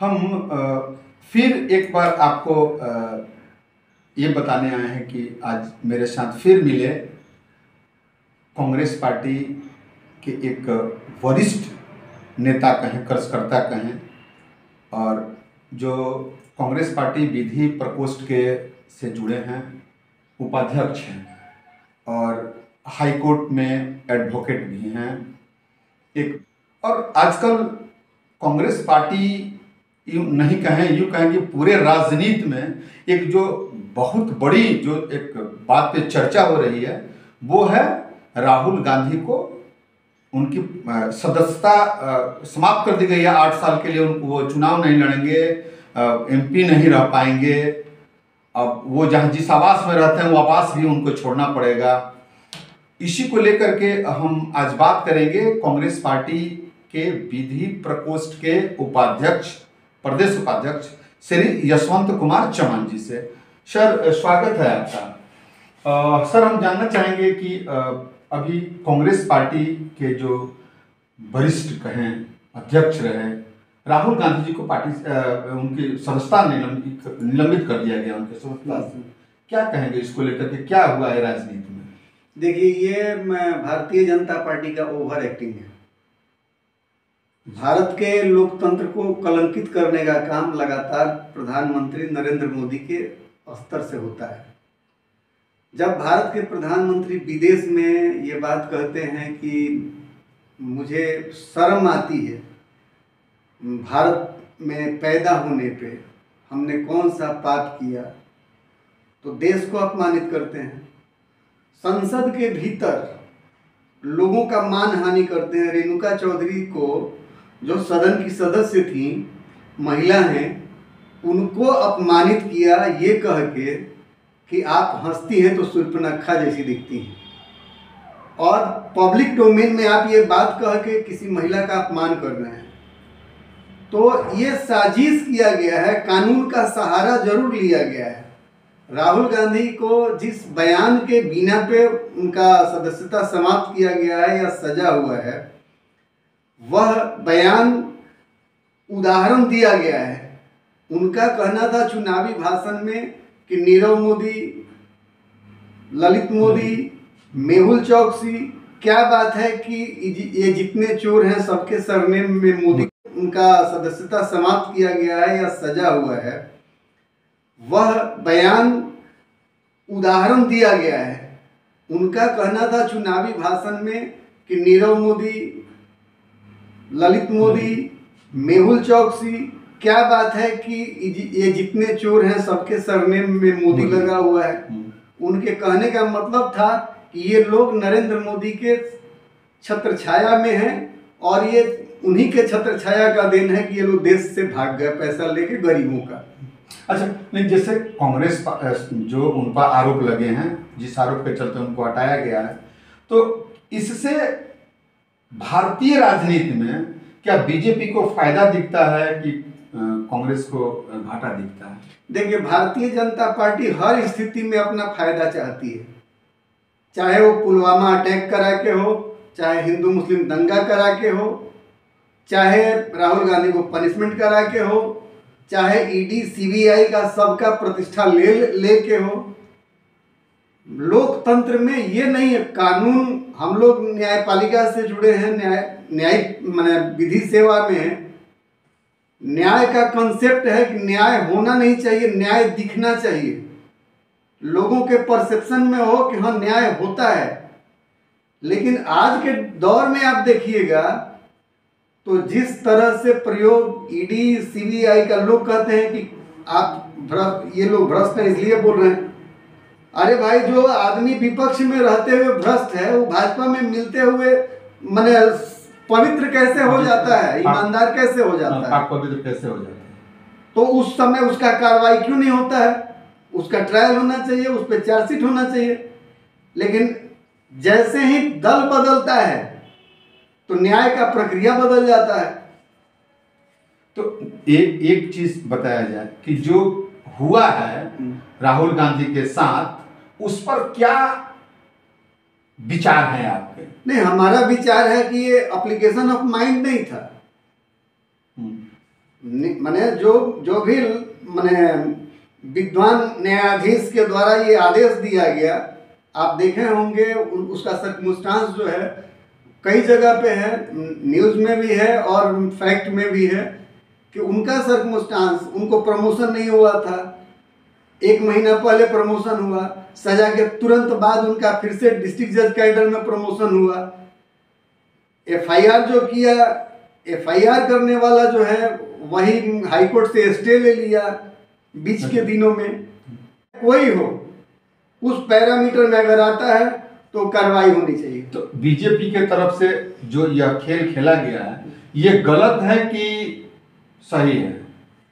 हम फिर एक बार आपको ये बताने आए हैं कि आज मेरे साथ फिर मिले कांग्रेस पार्टी के एक वरिष्ठ नेता कहें, कार्यकर्ता कहें, और जो कांग्रेस पार्टी विधि प्रकोष्ठ के से जुड़े हैं, उपाध्यक्ष हैं और हाई कोर्ट में एडवोकेट भी हैं। एक और आजकल कांग्रेस पार्टी यूँ नहीं कहें, यूँ कहें कि पूरे राजनीति में एक जो बहुत बड़ी जो एक बात पे चर्चा हो रही है वो है राहुल गांधी को उनकी सदस्यता समाप्त कर दी गई है। 8 साल के लिए उनको वो चुनाव नहीं लड़ेंगे, एमपी नहीं रह पाएंगे। अब वो जहाँ जिस आवास में रहते हैं वो आवास भी उनको छोड़ना पड़ेगा। इसी को लेकर के हम आज बात करेंगे कांग्रेस पार्टी के विधि प्रकोष्ठ के उपाध्यक्ष, प्रदेश उपाध्यक्ष श्री यशवंत कुमार चौहान जी से। सर, स्वागत है आपका। सर, हम जानना चाहेंगे कि अभी कांग्रेस पार्टी के जो वरिष्ठ कहें अध्यक्ष रहे राहुल गांधी जी को पार्टी उनकी सदस्यता निलंबित कर दिया गया उनके सदस्यता से। क्या कहेंगे इसको लेकर के, क्या हुआ है राजनीति में? देखिए, ये भारतीय जनता पार्टी का ओवर एक्टिंग है। भारत के लोकतंत्र को कलंकित करने का काम लगातार प्रधानमंत्री नरेंद्र मोदी के स्तर से होता है। जब भारत के प्रधानमंत्री विदेश में ये बात कहते हैं कि मुझे शर्म आती है भारत में पैदा होने पे, हमने कौन सा पाप किया, तो देश को अपमानित करते हैं। संसद के भीतर लोगों का मानहानि करते हैं। रेणुका चौधरी को, जो सदन की सदस्य थी, महिला हैं, उनको अपमानित किया ये कह के कि आप हंसती हैं तो शूर्पणखा जैसी दिखती हैं, और पब्लिक डोमेन में आप ये बात कह के किसी महिला का अपमान कर रहे हैं। तो ये साजिश किया गया है, कानून का सहारा जरूर लिया गया है। राहुल गांधी को जिस बयान के बिना पे उनका सदस्यता समाप्त किया गया है या सजा हुआ है, वह बयान उदाहरण दिया गया है। उनका कहना था चुनावी भाषण में कि नीरव मोदी, ललित मोदी, मेहुल चौकसी, क्या बात है कि ये जितने चोर हैं सबके सरनेम में मोदी, उनका सदस्यता समाप्त किया गया है या सजा हुआ है। वह बयान उदाहरण दिया गया है। उनका कहना था चुनावी भाषण में कि नीरव मोदी, ललित मोदी, मेहुल चौकसी, क्या बात है कि ये जितने चोर हैं सबके सरनेम में मोदी लगा हुआ है। उनके कहने का मतलब था कि ये लोग नरेंद्र मोदी के छत्र छाया में हैं और ये उन्हीं के छत्र छाया का देन है कि ये लोग देश से भाग गए पैसा लेके गरीबों का। अच्छा, नहीं, जैसे कांग्रेस जो उन पर आरोप लगे हैं, जिस आरोप के चलते उनको हटाया गया है, तो इससे भारतीय राजनीति में क्या बीजेपी को फायदा दिखता है कि कांग्रेस को घाटा दिखता है? देखिए, भारतीय जनता पार्टी हर स्थिति में अपना फायदा चाहती है। चाहे वो पुलवामा अटैक करा के हो, चाहे हिंदू मुस्लिम दंगा करा के हो, चाहे राहुल गांधी को पनिशमेंट करा के हो, चाहे ईडी सीबीआई का सबका प्रतिष्ठा ले के हो। लोकतंत्र में ये नहीं है। कानून, हम लोग न्यायपालिका से जुड़े हैं, न्यायिक माने विधि सेवा में न्याय का कंसेप्ट है कि न्याय होना नहीं चाहिए, न्याय दिखना चाहिए। लोगों के परसेप्शन में हो कि हाँ न्याय होता है। लेकिन आज के दौर में आप देखिएगा तो जिस तरह से प्रयोग ईडी सीबीआई का, लोग कहते हैं कि आप ये लोग भ्रष्ट हैं इसलिए बोल रहे हैं। अरे भाई, जो आदमी विपक्ष में रहते हुए भ्रष्ट है वो भाजपा में मिलते हुए माने पवित्र कैसे हो जाता है, ईमानदार कैसे हो जाता है, पवित्र कैसे हो जाता है? तो उस समय उसका कार्रवाई क्यों नहीं होता है? उसका ट्रायल होना चाहिए, उस पर चार्जशीट होना चाहिए। लेकिन जैसे ही दल बदलता है तो न्याय का प्रक्रिया बदल जाता है। तो एक चीज बताया जाए कि जो हुआ है राहुल गांधी के साथ, उस पर क्या विचार है आपके? नहीं, हमारा विचार है कि ये एप्लीकेशन ऑफ माइंड नहीं था। माने जो भी माने विद्वान न्यायाधीश के द्वारा ये आदेश दिया गया, आप देखे होंगे उसका सर्कमस्टांस जो है कई जगह पे है, न्यूज़ में भी है और फैक्ट में भी है कि उनका सर्कमस्टांस, उनको प्रमोशन नहीं हुआ था, 1 महीना पहले प्रमोशन हुआ, सजा के तुरंत बाद उनका फिर से डिस्ट्रिक्ट जज कैडर में प्रमोशन हुआ। एफआईआर जो किया, एफआईआर करने वाला जो है वही हाईकोर्ट से स्टे ले लिया बीच के दिनों में। कोई हो उस पैरामीटर में अगर आता है तो कार्रवाई होनी चाहिए। तो बीजेपी के तरफ से जो यह खेल खेला गया है, ये गलत है कि सही है?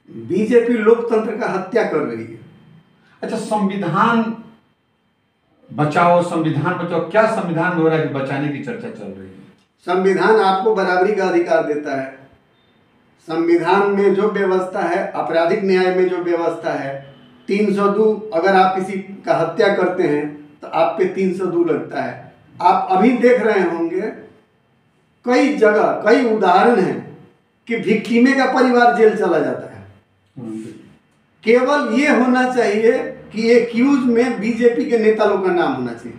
बीजेपी लोकतंत्र का हत्या कर रही है। अच्छा, संविधान बचाओ, क्या संविधान में हो रहा है कि बचाने की चर्चा चल रही है? संविधान आपको बराबरी का अधिकार देता है। संविधान में जो व्यवस्था है, आपराधिक न्याय में जो व्यवस्था है, 302, अगर आप किसी का हत्या करते हैं तो आप पे 302 लगता है। आप अभी देख रहे होंगे कई जगह कई उदाहरण हैं कि विक्टिमे का परिवार जेल चला जाता है। केवल ये होना चाहिए कि एक्यूज में बीजेपी के नेता लोग का नाम होना चाहिए,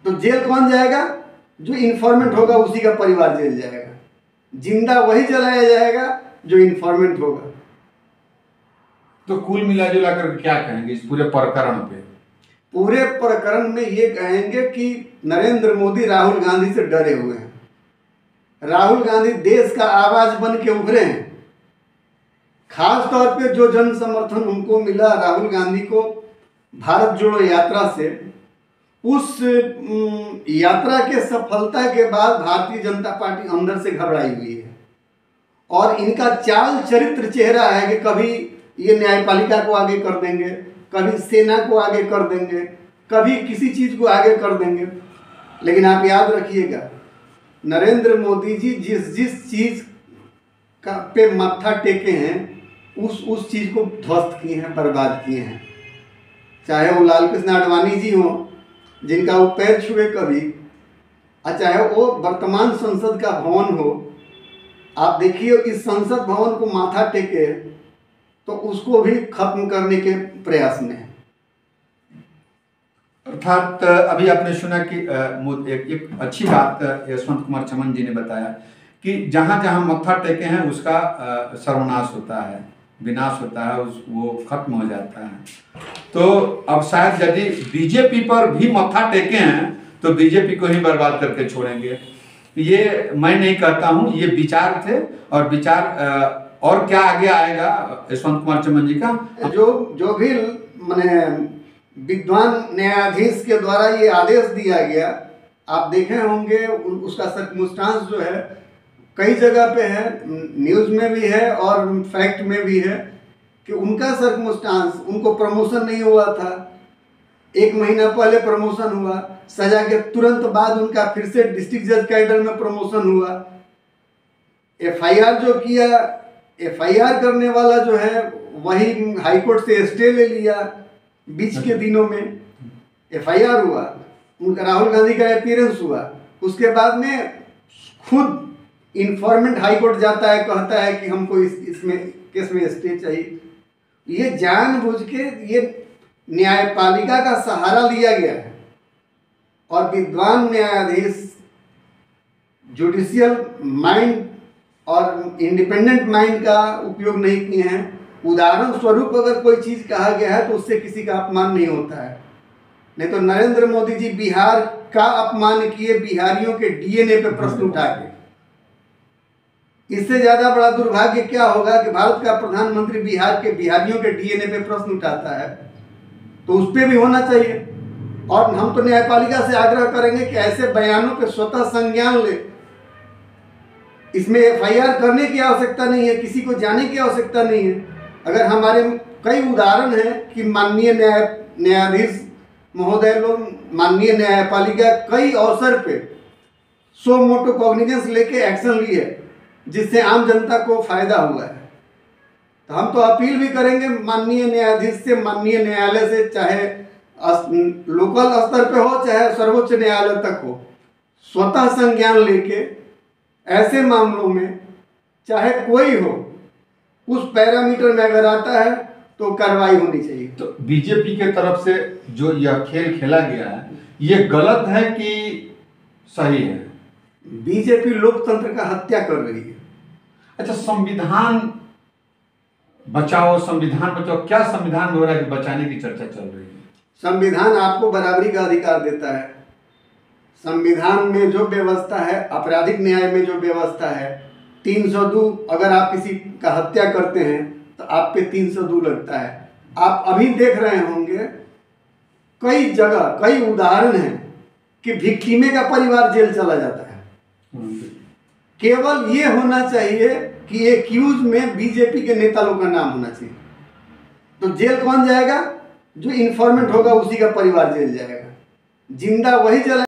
तो जेल कौन जाएगा? जो इन्फॉर्मेंट होगा उसी का परिवार जेल जाएगा। जिंदा वही जलाया जाएगा जो इन्फॉर्मेंट होगा। तो कुल मिला जुला कर क्या कहेंगे इस पूरे प्रकरण पे? पूरे प्रकरण में ये कहेंगे कि नरेंद्र मोदी राहुल गांधी से डरे हुए हैं। राहुल गांधी देश का आवाज बन के उभरे हैं। खास तौर पे जो जन समर्थन उनको मिला राहुल गांधी को भारत जोड़ो यात्रा से, उस यात्रा के सफलता के बाद भारतीय जनता पार्टी अंदर से घबराई हुई है और इनका चाल चरित्र चेहरा है कि कभी ये न्यायपालिका को आगे कर देंगे, कभी सेना को आगे कर देंगे, कभी किसी चीज़ को आगे कर देंगे। लेकिन आप याद रखिएगा, नरेंद्र मोदी जी जिस चीज़ का पे माथा टेके हैं उस चीज़ को ध्वस्त किए हैं, बर्बाद किए हैं। चाहे वो लाल कृष्ण आडवाणी जी हों जिनका वो पैर छुए कभी, और चाहे वो वर्तमान संसद का भवन हो। आप देखिए इस संसद भवन को माथा टेके तो उसको भी खत्म करने के प्रयास में है। अर्थात अभी आपने सुना कि एक अच्छी बात यशवंत कुमार चमन जी ने बताया कि जहाँ जहाँ मत्था टेके हैं उसका सर्वनाश होता है, विनाश होता है, वो खत्म हो जाता है। तो अब शायद यदि बीजेपी पर भी मत्था टेके हैं तो बीजेपी को ही बर्बाद करके छोड़ेंगे। ये मैं नहीं कहता हूँ, ये विचार थे और विचार और क्या आगे आएगा यशवंत कुमार चमन जी का। जो भी माने विद्वान न्यायाधीश के द्वारा ये आदेश दिया गया, आप देखे होंगे उसका सर्कमस्टांस जो है कई जगह पे है, न्यूज़ में भी है और फैक्ट में भी है कि उनका सर्कमस्टांस, उनको प्रमोशन नहीं हुआ था, 1 महीना पहले प्रमोशन हुआ, सजा के तुरंत बाद उनका फिर से डिस्ट्रिक्ट जज कैडर में प्रमोशन हुआ। एफआईआर जो किया, एफआईआर करने वाला जो है वही हाईकोर्ट से स्टे ले लिया बीच के दिनों में। एफआईआर हुआ, उनका राहुल गांधी का अपीयरेंस हुआ, उसके बाद में खुद इन्फॉर्मेंट हाईकोर्ट जाता है, कहता है कि हमको इसमें केस में स्टे चाहिए। ये जानबूझ के ये न्यायपालिका का सहारा लिया गया है और विद्वान न्यायाधीश जुडिशियल माइंड और इंडिपेंडेंट माइंड का उपयोग नहीं किए हैं। उदाहरण स्वरूप अगर कोई चीज़ कहा गया है तो उससे किसी का अपमान नहीं होता है। नहीं तो नरेंद्र मोदी जी बिहार का अपमान किए, बिहारियों के डीएनए पे प्रश्न उठा के। इससे ज़्यादा बड़ा दुर्भाग्य क्या होगा कि भारत का प्रधानमंत्री बिहार के बिहारियों के डीएनए पे प्रश्न उठाता है, तो उस पर भी होना चाहिए। और हम तो न्यायपालिका से आग्रह करेंगे कि ऐसे बयानों पे स्वतः संज्ञान ले। इसमें एफआईआर करने की आवश्यकता नहीं है, किसी को जाने की आवश्यकता नहीं है। अगर हमारे कई उदाहरण हैं कि माननीय न्यायाधीश महोदय लोग, माननीय न्यायपालिका कई अवसर पे सो मोटो कॉग्निजेंस लेके एक्शन ली है जिससे आम जनता को फायदा हुआ है। तो हम तो अपील भी करेंगे माननीय न्यायाधीश से, माननीय न्यायालय से, चाहे लोकल स्तर पे हो चाहे सर्वोच्च न्यायालय तक हो, स्वतः संज्ञान लेके ऐसे मामलों में चाहे कोई हो उस पैरामीटर में अगर आता है तो कार्रवाई होनी चाहिए। तो बीजेपी के तरफ से जो यह खेल खेला गया है, ये गलत है कि सही है? बीजेपी लोकतंत्र का हत्या कर रही है। अच्छा, संविधान बचाओ, क्या संविधान में हो रहा है कि बचाने की चर्चा चल रही है? संविधान आपको बराबरी का अधिकार देता है। संविधान में जो व्यवस्था है, आपराधिक न्याय में जो व्यवस्था है, 302, अगर आप किसी का हत्या करते हैं तो आप पे 302 लगता है। आप अभी देख रहे होंगे कई जगह कई उदाहरण हैं कि भिक्खिमे का परिवार जेल चला जाता है। केवल ये होना चाहिए कि एक्यूज में बीजेपी के नेता लोग का नाम होना चाहिए, तो जेल कौन जाएगा? जो इन्फॉर्मेंट होगा उसी का परिवार जेल जाएगा। जिंदा वही जला